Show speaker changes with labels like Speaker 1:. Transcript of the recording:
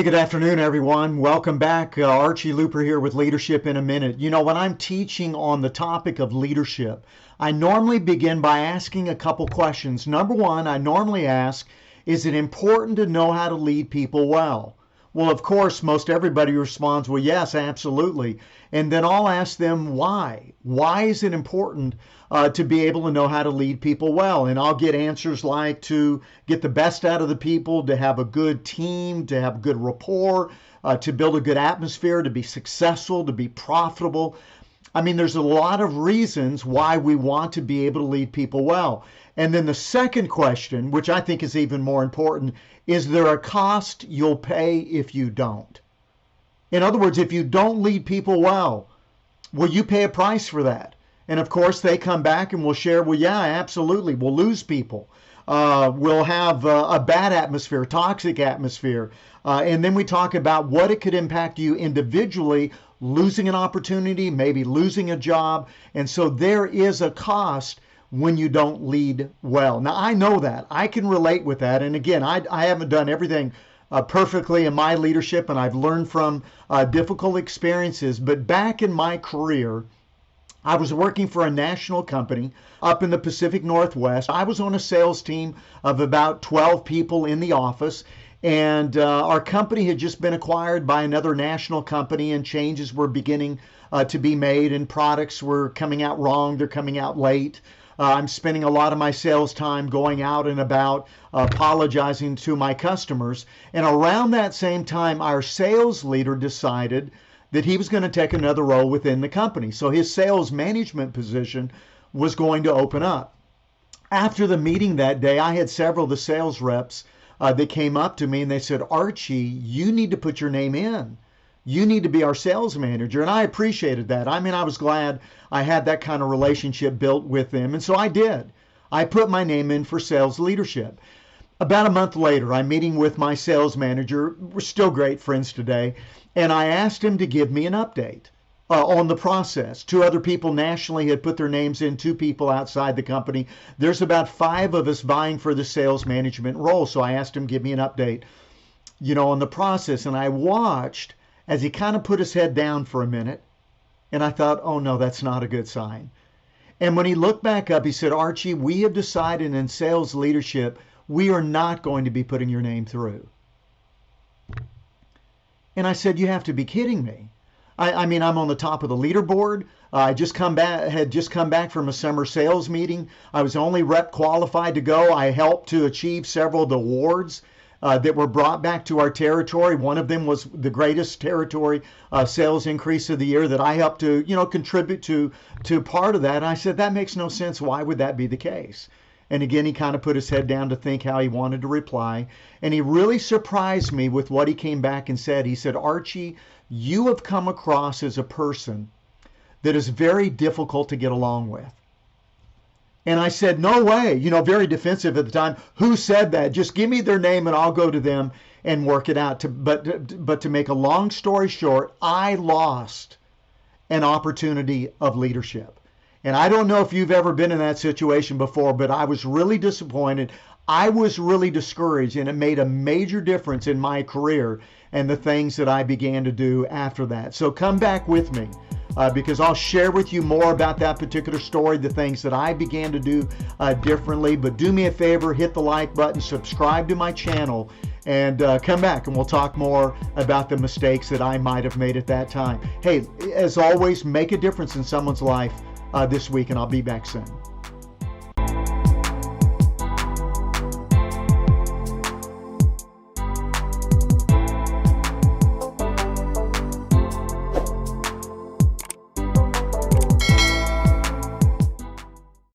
Speaker 1: Hey, good afternoon, everyone. Welcome back. Archie Luper here with Leadership in a Minute. You know, when I'm teaching on the topic of leadership, I normally begin by asking a couple questions. Number one, I normally ask, is it important to know how to lead people well? Well, of course, most everybody responds, well, yes, absolutely. And then I'll ask them why. Why is it important to be able to know how to lead people well? And I'll get answers like to get the best out of the people, to have a good team, to have good rapport, to build a good atmosphere, to be successful, to be profitable. I mean, there's a lot of reasons why we want to be able to lead people well. And then the second question, which I think is even more important, is there a cost you'll pay if you don't? In other words, if you don't lead people well, will you pay a price for that? And of course, they come back and will share, well, yeah, absolutely. We'll lose people. We'll have a bad atmosphere, toxic atmosphere. And then we talk about what it could impact you individually, losing an opportunity, maybe losing a job. And so there is a cost when you don't lead well. Now, I know that. I can relate with that. And again, I haven't done everything perfectly in my leadership, and I've learned from difficult experiences. But back in my career, I was working for a national company up in the Pacific Northwest. I was on a sales team of about 12 people in the office. And our company had just been acquired by another national company, and changes were beginning to be made, and products were coming out wrong. They're coming out late. I'm spending a lot of my sales time going out and about, apologizing to my customers. And around that same time, our sales leader decided that he was going to take another role within the company. So his sales management position was going to open up. After the meeting that day, I had several of the sales reps that came up to me and they said, Archie, you need to put your name in. You need to be our sales manager. And I appreciated that. I mean, I was glad I had that kind of relationship built with them. And so I did. I put my name in for sales leadership. About a month later, I'm meeting with my sales manager. We're still great friends today. And I asked him to give me an update on the process. 2 other people nationally had put their names in, 2 people outside the company. There's about 5 of us vying for the sales management role. So I asked him to give me an update, on the process. And I watched as he kind of put his head down for a minute. And I thought, oh no, that's not a good sign. And when he looked back up, he said, Archie, we have decided in sales leadership, we are not going to be putting your name through. And I said, you have to be kidding me. I mean, I'm on the top of the leaderboard. I had just come back from a summer sales meeting. I was the only rep qualified to go. I helped to achieve several of the awards that were brought back to our territory. One of them was the greatest territory sales increase of the year that I helped to, contribute to part of that. And I said, that makes no sense. Why would that be the case? And again, he kind of put his head down to think how he wanted to reply. And he really surprised me with what he came back and said. He said, Archie, you have come across as a person that is very difficult to get along with. And I said, no way, very defensive at the time. Who said that? Just give me their name and I'll go to them and work it out. But to make a long story short, I lost an opportunity of leadership. And I don't know if you've ever been in that situation before, but I was really disappointed. I was really discouraged, and it made a major difference in my career and the things that I began to do after that. So come back with me because I'll share with you more about that particular story, the things that I began to do differently. But do me a favor, hit the like button, subscribe to my channel, and come back and we'll talk more about the mistakes that I might have made at that time. Hey, as always, make a difference in someone's life this week, and I'll be back soon.